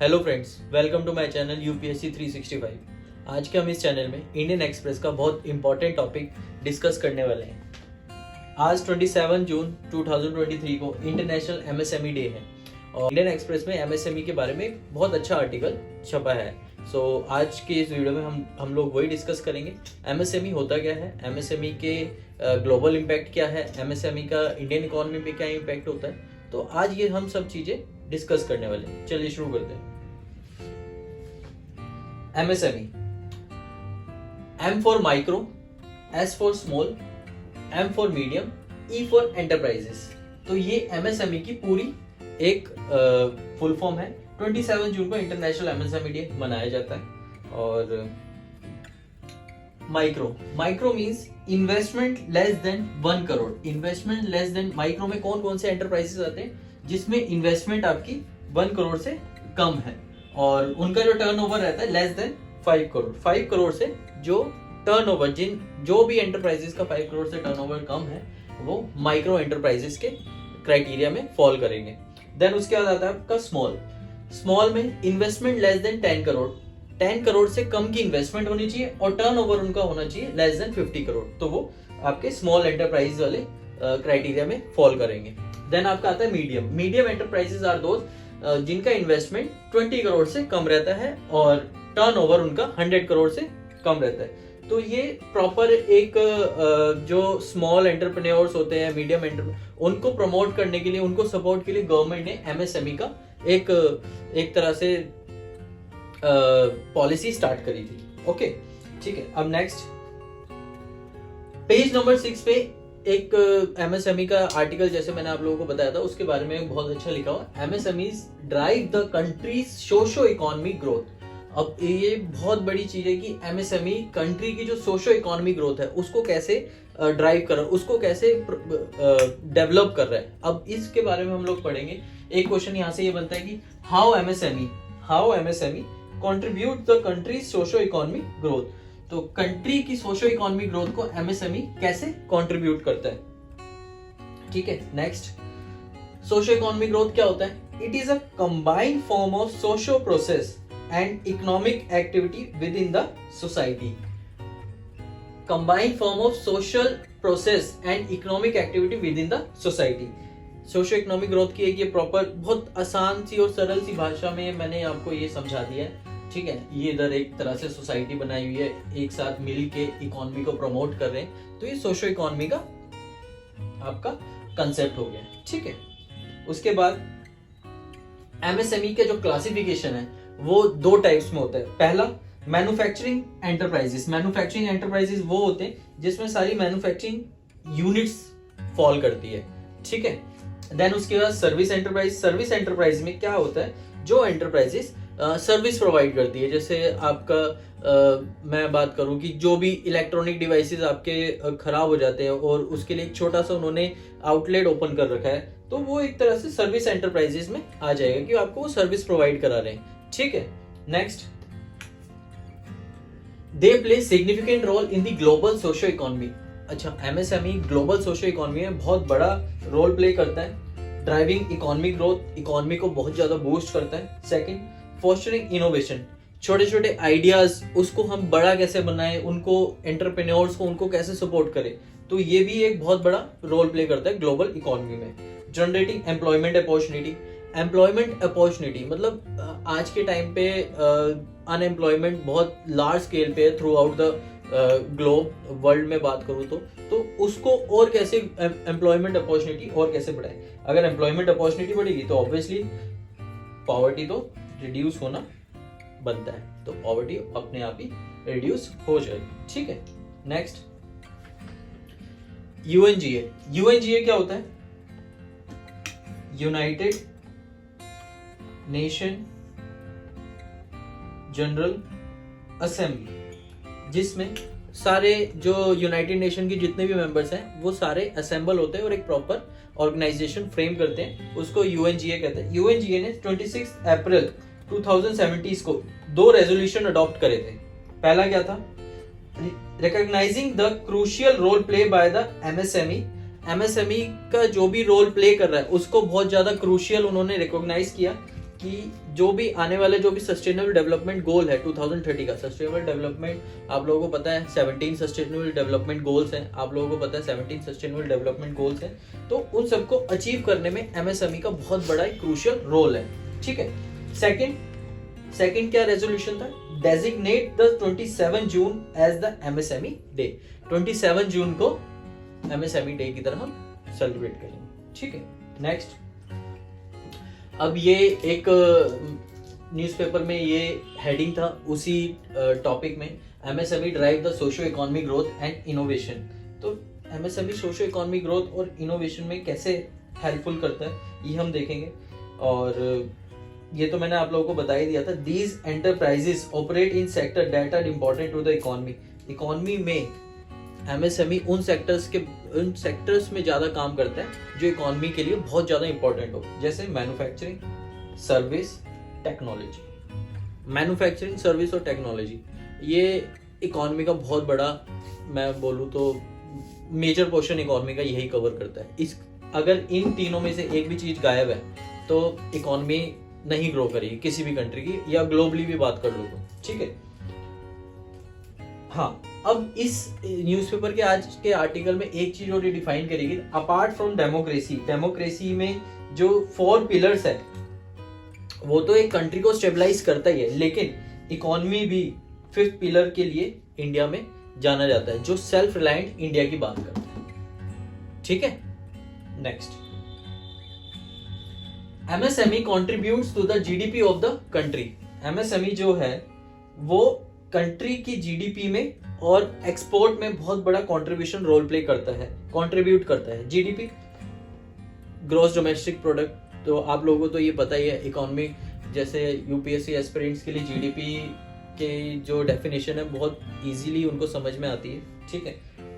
Hello friends, welcome to my channel UPSC 365। आज के हम इस चैनल में इंडियन एक्सप्रेस का बहुत इंपॉर्टेंट टॉपिक डिस्कस करने वाले हैं। आज 27 जून 2023 को इंटरनेशनल एमएसएमई डे है और इंडियन एक्सप्रेस में एमएसएमई के बारे में बहुत अच्छा आर्टिकल छपा है। आज के इस वीडियो में हम लोग वही डिस्कस करेंगे। एमएसएमई होता क्या है, एमएसएमई के ग्लोबल इम्पैक्ट क्या है, एमएसएमई का इंडियन इकोनॉमी पे क्या इम्पैक्ट होता है। तो आज ये हम सब चीजें डिस्कस करने वाले हैं। चलिए शुरू करते हैं। MSME, M for micro, S for small, M for medium, E for enterprises। तो ये MSME की पूरी एक फुल फॉर्म है। 27 जून को इंटरनेशनल MSME डे मनाया जाता है। और micro means investment less than 1 crore. Investment less than, micro में कौन कौन से एंटरप्राइजेस आते हैं जिसमें इन्वेस्टमेंट आपकी 1 करोड़ से कम है और उनका जो टर्नओवर रहता है लेस देन 5 करोड़। 5 करोड़ से जो टर्नओवर, जो भी एंटरप्राइजेस का 5 करोड़ से टर्नओवर कम है वो माइक्रो एंटरप्राइजेस के क्राइटेरिया में फॉल करेंगे। देन उसके बाद आता है आपका स्मॉल में investment less than 10 crore. 10 crore से कम की इन्वेस्टमेंट होनी चाहिए और टर्नओवर उनका होना चाहिए लेस देन 50 करोड़। तो वो आपके स्मॉल एंटरप्राइज वाले क्राइटेरिया में फॉल करेंगे। देन आपका आता है मीडियम एंटरप्राइजेस आर दोस्त जिनका इन्वेस्टमेंट 20 करोड़ से कम रहता है और टर्नओवर उनका 100 करोड़ से कम रहता है। तो ये प्रॉपर एक जो स्मॉल एंटरप्रेन्योर्स होते हैं, मीडियम उनको प्रमोट करने के लिए, उनको सपोर्ट के लिए गवर्नमेंट ने एमएसएमई का एक तरह से पॉलिसी स्टार्ट करी थी। ओके, ठीक है। अब नेक्स्ट पेज नंबर 6 पे एक एमएसएमई का आर्टिकल, जैसे मैंने आप लोगों को बताया था, उसके बारे में बहुत अच्छा लिखा हुआ। MSMEs drive the countries socio economic growth. अब ये बहुत बड़ी चीज है कि एमएसएमई कंट्री की जो सोशो इकोनॉमिक ग्रोथ है उसको कैसे ड्राइव कर रहा है, उसको कैसे डेवलप कर रहा है। अब इसके बारे में हम लोग पढ़ेंगे। एक क्वेश्चन यहाँ से ये बनता है कि how MSME contribute the countries socio economic growth. तो कंट्री की सोशो इकोनॉमिक ग्रोथ को एमएसएमई कैसे कंट्रीब्यूट करता है। ठीक है। नेक्स्ट, सोशो इकोनॉमिक ग्रोथ क्या होता है? It is a combined form of socio process and economic activity with in the society. Combined form of social process and economic activity with in the society. Socio economic growth की एक ये proper, बहुत आसान सी और सरल सी भाषा में मैंने आपको ये समझा दिया है। ठीक है। ये इधर एक तरह से सोसाइटी बनाई हुई है, एक साथ मिल के इकोनॉमी को प्रमोट कर रहे हैं। तो ये सोशो इकोनॉमी का आपका कंसेप्ट हो गया। ठीक है। उसके बाद एमएसएमई के जो क्लासिफिकेशन है वो 2 टाइप्स में होता है। पहला, मैन्युफैक्चरिंग एंटरप्राइजेस। मैन्युफैक्चरिंग एंटरप्राइजेस वो होते हैं जिसमें सारी मैन्युफैक्चरिंग यूनिट्स फॉल करती है। ठीक है। देन उसके बाद सर्विस एंटरप्राइज। सर्विस एंटरप्राइज में क्या होता है? जो एंटरप्राइजेस सर्विस प्रोवाइड करती है। जैसे आपका मैं बात करूं कि जो भी इलेक्ट्रॉनिक डिवाइसेस आपके खराब हो जाते हैं और उसके लिए एक छोटा सा उन्होंने आउटलेट ओपन कर रखा है, तो वो एक तरह से सर्विस एंटरप्राइजेस में आ जाएगा कि आपको वो सर्विस प्रोवाइड करा रहे हैं। ठीक है। Next, they play significant role in the global socio economy. अच्छा, एमएसएमई ग्लोबल सोशो इकोनॉमी में बहुत बड़ा रोल प्ले करता है। ड्राइविंग इकोनॉमिक ग्रोथ, इकोनॉमी को बहुत ज्यादा बूस्ट करता है। Second, fostering innovation. छोटे छोटे आइडियाज, उसको हम बड़ा कैसे बनाएं, उनको एंटरप्रेन्योर्स को उनको कैसे सपोर्ट करें। तो ये भी एक बहुत बड़ा रोल प्ले करता है ग्लोबल इकोनॉमी में। Generating employment opportunity. Employment opportunity मतलब आज के टाइम पे अनएम्प्लॉयमेंट बहुत लार्ज स्केल पे है through out the globe, world में बात करूं तो उसको और कैसे एम्प्लॉयमेंट अपॉर्चुनिटी और कैसे बढ़ाएं। अगर एम्प्लॉयमेंट अपॉर्चुनिटी बढ़ेगी तो ऑब्वियसली पॉवर्टी तो रिड्यूस होना बनता है, तो पॉवर्टी अपने आप ही रिड्यूस हो जाएगी। ठीक है। Next, UNGA. यूएनजीए क्या होता है? यूनाइटेड नेशन जनरल असेंबली, जिसमें सारे जो यूनाइटेड नेशन की जितने भी मेंबर्स हैं वो सारे असेंबल होते हैं और एक प्रॉपर ऑर्गेनाइजेशन फ्रेम करते हैं। उसको यूएनजीए कहते हैं। यूएनजीए ने 26 अप्रैल 2017 को 2 रेजोल्यूशन अडॉप्ट करे थे। पहला क्या था? Recognising the crucial role play by the MSME. MSME का जो भी रोल प्ले कर रहा है उसको बहुत ज्यादा क्रूशियल उन्होंने रिकॉग्नाइज किया कि जो भी आने वाले जो भी सस्टेनेबल डेवलपमेंट गोल है 2030 का, सस्टेनेबल डेवलपमेंट आप लोगों को पता है 17 सस्टेनेबल डेवलपमेंट गोल्स हैं, आप लोगों को पता है 17 सस्टेनेबल डेवलपमेंट गोल्स हैं, तो उन सबको अचीव करने में एमएसएमई का बहुत बड़ा एक क्रूशियल रोल है। ठीक है, सेकंड क्या रेजोल्यूशन था, designate the 27 June as the MSME day. 27 जून को एमएसएमई डे की तरह हम सेलिब्रेट करेंगे। ठीक है, नेक्स्ट, अब ये एक न्यूज़पेपर में ये हेडिंग था उसी टॉपिक में, MSME drive the socio economic growth and innovation. तो एमएसएमई सोशियो इकोनॉमिक ग्रोथ और इनोवेशन में कैसे हेल्पफुल करता है ये हम देखेंगे। और ये तो मैंने आप लोगों को बता ही दिया था, these enterprises operate in sector that are important to the economy. Economy में एमएसएमई उन सेक्टर्स में ज्यादा काम करता है जो इकोनॉमी के लिए बहुत ज्यादा इंपॉर्टेंट हो, जैसे manufacturing, service, technology. Manufacturing, service और टेक्नोलॉजी ये इकोनॉमी का बहुत बड़ा, मैं बोलूँ तो मेजर पोर्शन इकोनॉमी का यही कवर करता है। अगर इन तीनों में से एक भी चीज गायब है तो इकोनॉमी नहीं ग्रो करेगी किसी भी कंट्री की, या ग्लोबली भी बात कर लो तो। ठीक है, हाँ, अब इस न्यूज़पेपर के आज के आर्टिकल में एक चीज और डिफाइन करेगी, अपार्ट फ्रॉम डेमोक्रेसी में जो 4 पिलर्स है वो तो एक कंट्री को स्टेबलाइज करता ही है, लेकिन इकोनॉमी भी 5th पिलर के लिए इंडिया में जाना जाता है, जो सेल्फ रिलायंट इंडिया की बात करता है। ठीक है, next, MSME contributes to the GDP of the country. MSME जो है वो कंट्री की जीडीपी में और एक्सपोर्ट में बहुत बड़ा कंट्रीब्यूशन रोल प्ले करता है, कंट्रीब्यूट करता है। जीडीपी, ग्रॉस डोमेस्टिक प्रोडक्ट, तो आप लोगों को तो ये पता ही है, इकोनॉमी जैसे यूपीएससी एस्पिरेंट्स के लिए जीडीपी के जो डेफिनेशन है बहुत इजीली उनको समझ में आती है। ठीक है,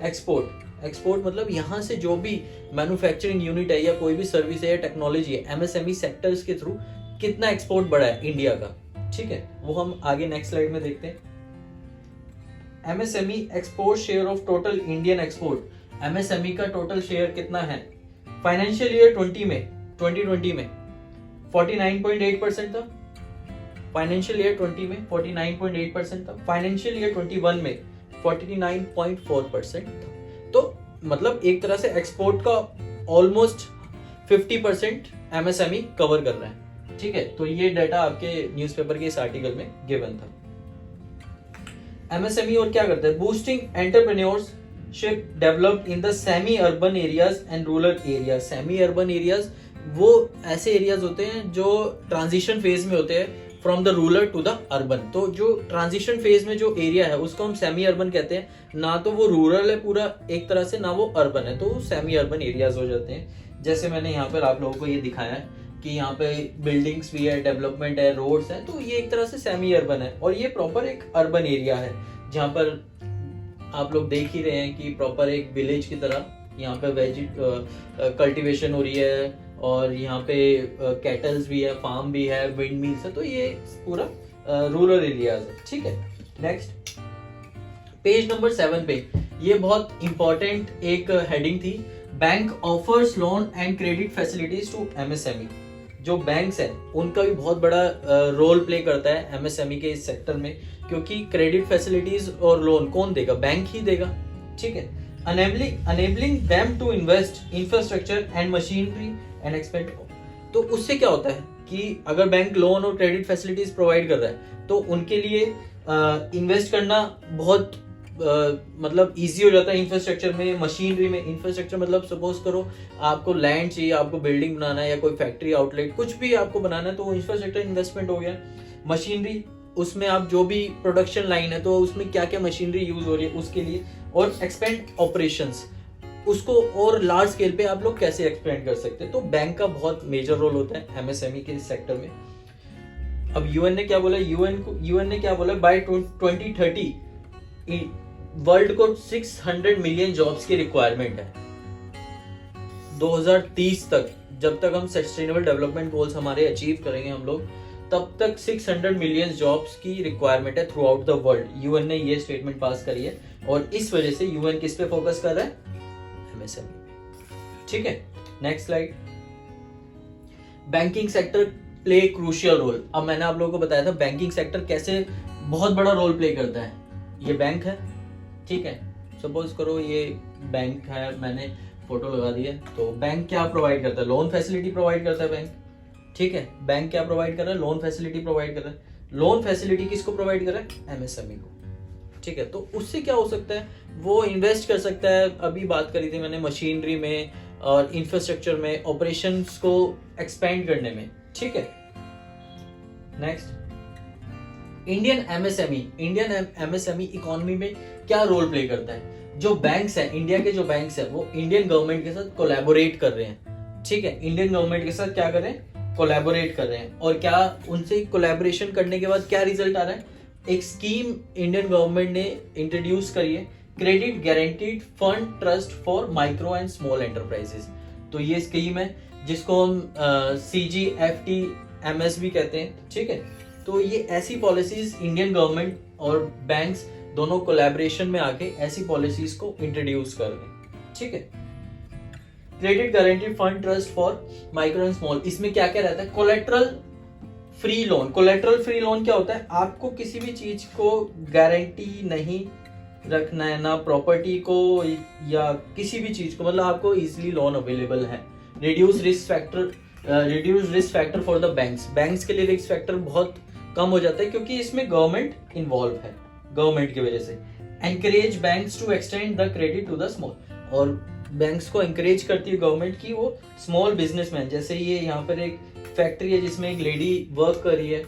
एक्सपोर्ट मतलब यहाँ से जो भी मैन्युफैक्चरिंग यूनिट है या कोई भी सर्विस है या टेक्नोलॉजी है, एमएसएमई सेक्टर्स के थ्रू कितना एक्सपोर्ट बढ़ा है इंडिया का। ठीक है, वो हम आगे नेक्स्ट स्लाइड में देखते हैं। MSME export share of total Indian export. MSME का टोटल शेयर कितना है फाइनेंशियल ईयर 2020 में 49.8% था, फाइनेंशियल ईयर 20 में 49.8% था, फाइनेंशियल ईयर 21 में 49.4% था। तो मतलब एक तरह से एक्सपोर्ट का ऑलमोस्ट 50% एमएसएमई कवर कर रहा है। ठीक है, तो ये डाटा आपके न्यूज़पेपर के इस आर्टिकल में गिवन था। एमएसएमई और क्या करता है, boosting entrepreneurship developed in the semi urban areas and rural areas. Semi urban areas वो ऐसे एरियाज होते हैं जो ट्रांजिशन फेज में होते हैं from the rural to the urban. तो जो ट्रांजिशन फेज में जो एरिया है उसको हम सेमी अर्बन कहते हैं, ना तो वो रूरल है पूरा एक तरह से, ना वो अर्बन है, तो सेमी अर्बन एरियाज हो जाते हैं। जैसे मैंने यहाँ पर आप लोगों को ये दिखाया है कि यहाँ पे बिल्डिंग्स भी है, डेवलपमेंट है, रोड्स हैं, तो ये एक तरह से सेमी अर्बन है। और ये प्रॉपर एक अर्बन एरिया है जहाँ पर आप लोग देख ही रहे हैं कि प्रॉपर एक विलेज की तरह यहाँ पे कल्टीवेशन हो रही है, और यहाँ पे कैटल्स भी है, फार्म भी है, विंड मिल्स है, तो ये पूरा रूरल एरियाज है। ठीक है, नेक्स्ट, पेज नंबर 7 पे ये बहुत इंपॉर्टेंट एक हेडिंग थी, bank offers loan and credit facilities to MSME. जो बैंक्स हैं उनका भी बहुत बड़ा रोल प्ले करता है एमएसएमई के इस सेक्टर में, क्योंकि क्रेडिट फैसिलिटीज और लोन कौन देगा, बैंक ही देगा। ठीक है, enabling them to invest infrastructure and machinery and expand। तो उससे क्या होता है कि अगर बैंक लोन और क्रेडिट फैसिलिटीज प्रोवाइड कर रहा है तो उनके लिए इन्वेस्ट करना बहुत मतलब इजी हो जाता है इंफ्रास्ट्रक्चर में, मशीनरी में। इंफ्रास्ट्रक्चर मतलब सपोज करो आपको लैंड चाहिए, आपको बिल्डिंग बनाना है या कोई फैक्ट्री आउटलेट कुछ भी आपको बनाना है, तो इंफ्रास्ट्रक्चर इन्वेस्टमेंट हो गया। मशीनरी, उसमें आप जो भी प्रोडक्शन लाइन है तो उसमें क्या क्या मशीनरी यूज हो रही है उसके लिए, और एक्सपेंड ऑपरेशंस, उसको और लार्ज स्केल पे आप लोग कैसे एक्सपेंड कर सकते हैं। तो बैंक का बहुत मेजर रोल होता है एमएसएमई के सेक्टर में। अब यूएन ने क्या बोला, यूएन ने क्या बोला, बाय 2030 वर्ल्ड को 600 मिलियन जॉब्स की रिक्वायरमेंट है। 2030 तक, जब तक हम सस्टेनेबल डेवलपमेंट गोल्स हमारे अचीव करेंगे हम लोग, तब तक 600 मिलियन जॉब्स की रिक्वायरमेंट है through out the world. UN ने ये स्टेटमेंट पास करी है, और इस वजह से यूएन किस पे फोकस कर रहा है, एमएसएमई। ठीक है, next slide. Banking sector play crucial role. अब मैंने आप लोगों को बताया था बैंकिंग सेक्टर कैसे बहुत बड़ा रोल प्ले करता है। ये बैंक है, ठीक है, सपोज करो ये बैंक है, मैंने फोटो लगा दी है। तो बैंक क्या प्रोवाइड करता है? लोन फैसिलिटी प्रोवाइड करता है बैंक, ठीक है। बैंक क्या प्रोवाइड कर रहा है? लोन फैसिलिटी प्रोवाइड कर रहा है। लोन फैसिलिटी किसको प्रोवाइड कर रहा है? एमएसएमई को, ठीक है। तो उससे क्या हो सकता है? वो इन्वेस्ट कर सकता है, अभी बात करी थी मैंने, मशीनरी में और इंफ्रास्ट्रक्चर में, ऑपरेशंस को एक्सपेंड करने में, ठीक है। नेक्स्ट, इंडियन एमएसएमई इकोनॉमी में क्या रोल प्ले करता है? जो बैंक्स है, इंडिया के जो बैंक्स है, वो इंडियन गवर्नमेंट के साथ कोलैबोरेट कर रहे हैं, ठीक है। इंडियन गवर्नमेंट के साथ क्या कर रहे हैं? कोलैबोरेट कर रहे हैं। और क्या उनसे कोलैबोरेशन करने के बाद क्या रिजल्ट आ रहा है? एक स्कीम इंडियन गवर्नमेंट ने इंट्रोड्यूस करी है, credit guaranteed fund trust for micro and small enterprises. तो ये स्कीम है जिसको हम CGFTMS भी कहते हैं, ठीक है। तो ये ऐसी पॉलिसीज इंडियन गवर्नमेंट और बैंक्स दोनों कोलैबोरेशन में आके ऐसी पॉलिसीज को इंट्रोड्यूस कर रहे हैं, ठीक है। Credit guarantee fund trust for micro and small, इसमें क्या क्या रहता है? Collateral free loan. Collateral free loan क्या होता है? आपको किसी भी चीज को गारंटी नहीं रखना है, ना प्रॉपर्टी को या किसी भी चीज को, मतलब आपको इजीली लोन अवेलेबल है। Reduce risk factor for the banks के लिए रिस्क फैक्टर बहुत कम हो जाता है क्योंकि इसमें गवर्नमेंट इन्वॉल्व है, गवर्नमेंट की वजह से। Encourage banks to extend the credit to the small, और बैंक्स को एनकरेज करती है गवर्नमेंट की वो स्मॉल बिजनेसमैन, जैसे ये यहाँ पर एक फैक्ट्री है जिसमें एक लेडी वर्क कर रही है,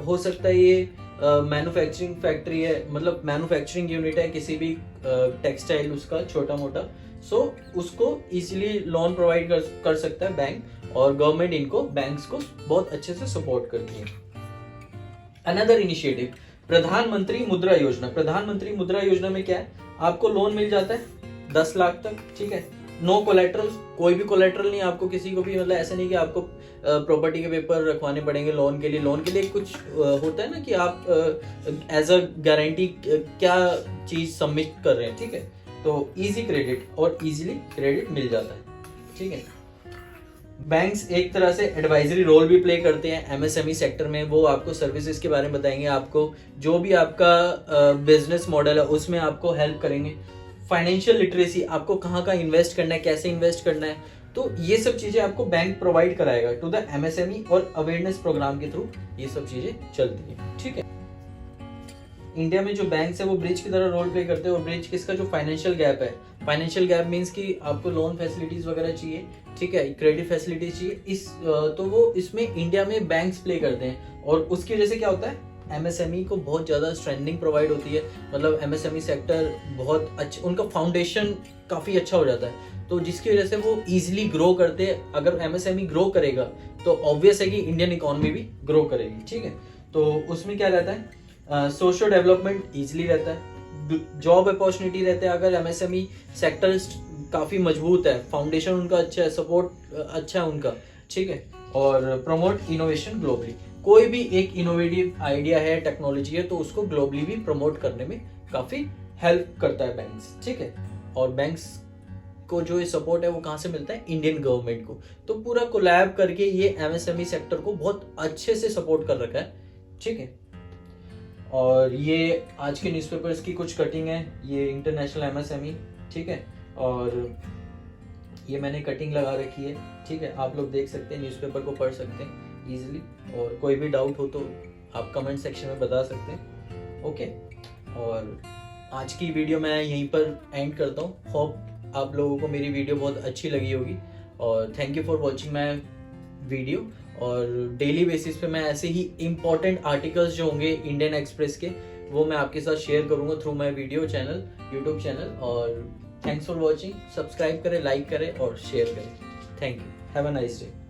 हो सकता है ये मैन्युफैक्चरिंग फैक्ट्री है, मतलब मैन्युफैक्चरिंग यूनिट है किसी भी टेक्सटाइल उसका छोटा मोटा, सो उसको इजीली लोन प्रोवाइड कर सकता है बैंक, और गवर्नमेंट इनको बैंक्स को बहुत अच्छे से सपोर्ट करती है। अनदर इनिशिएटिव, प्रधानमंत्री मुद्रा योजना। प्रधानमंत्री मुद्रा योजना में क्या है? आपको लोन मिल जाता है 10 लाख तक, ठीक है। नो कोलेट्रल, कोई भी कोलेट्रल नहीं आपको किसी को भी, मतलब ऐसा नहीं कि आपको प्रॉपर्टी के पेपर रखवाने पड़ेंगे लोन के लिए। लोन के लिए कुछ होता है ना कि आप एज अ गारंटी क्या चीज सबमिट कर रहे हैं, ठीक है। तो इजी क्रेडिट, और इजीली क्रेडिट मिल जाता है, ठीक है। बैंक्स एक तरह से एडवाइजरी रोल भी प्ले करते हैं एमएसएमई सेक्टर में। वो आपको सर्विसेज के बारे में बताएंगे, आपको जो भी आपका बिजनेस मॉडल है उसमें आपको हेल्प करेंगे। फाइनेंशियल लिटरेसी, आपको कहाँ का इन्वेस्ट करना है, कैसे इन्वेस्ट करना है, तो ये सब चीजें आपको बैंक प्रोवाइड कराएगा टू द एमएसएमई, और अवेयरनेस प्रोग्राम के थ्रू ये सब चीजें चलती है, ठीक है। इंडिया में जो बैंक्स है वो ब्रिज की तरह रोल प्ले करते हैं, और ब्रिज किसका? जो फाइनेंशियल गैप है। फाइनेंशियल गैप मींस कि आपको लोन फैसिलिटीज वगैरह चाहिए, ठीक है, क्रेडिट फैसिलिटीज चाहिए, तो वो इसमें इंडिया में बैंक्स प्ले करते हैं, और उसकी वजह से क्या होता है? एमएसएमई को बहुत ज्यादा स्ट्रेंथनिंग प्रोवाइड होती है, मतलब एमएसएमई सेक्टर बहुत अच्छा, उनका फाउंडेशन काफी अच्छा हो जाता है, तो जिसकी वजह से वो इजीली ग्रो करते हैं। अगर एमएसएमई ग्रो करेगा तो ऑब्वियस है कि इंडियन इकोनॉमी भी ग्रो करेगी, ठीक है। तो उसमें क्या रहता है? सोशल डेवलपमेंट इजीली रहता है, जॉब अपॉर्चुनिटी रहते हैं अगर एमएसएमई सेक्टर काफी मजबूत है, फाउंडेशन उनका अच्छा है, सपोर्ट अच्छा है उनका, ठीक है। और प्रमोट इनोवेशन ग्लोबली, कोई भी एक इनोवेटिव आइडिया है, टेक्नोलॉजी है, तो उसको ग्लोबली भी प्रमोट करने में काफी हेल्प करता है बैंक्स, ठीक है। और बैंक्स को जो ये सपोर्ट है वो कहाँ से मिलता है? इंडियन गवर्नमेंट को। तो पूरा कोलैब करके ये एमएसएमई सेक्टर को बहुत अच्छे से सपोर्ट कर रखा है, ठीक है। और ये आज के न्यूज़पेपर्स की कुछ कटिंग है, ये इंटरनेशनल एमएसएमई, ठीक है। और ये मैंने कटिंग लगा रखी है, ठीक है, आप लोग देख सकते हैं, न्यूज़पेपर को पढ़ सकते हैं इजीली, और कोई भी डाउट हो तो आप कमेंट सेक्शन में बता सकते हैं, ओके। और आज की वीडियो मैं यहीं पर एंड करता हूँ। होप आप लोगों को मेरी वीडियो बहुत अच्छी लगी होगी, और thank you for watching my video. और डेली बेसिस पे मैं ऐसे ही इम्पोर्टेंट आर्टिकल्स जो होंगे इंडियन एक्सप्रेस के, वो मैं आपके साथ शेयर करूंगा through my video channel, YouTube channel. और थैंक्स फॉर वॉचिंग, सब्सक्राइब करें, लाइक करें और शेयर करें। Thank you, have a nice day.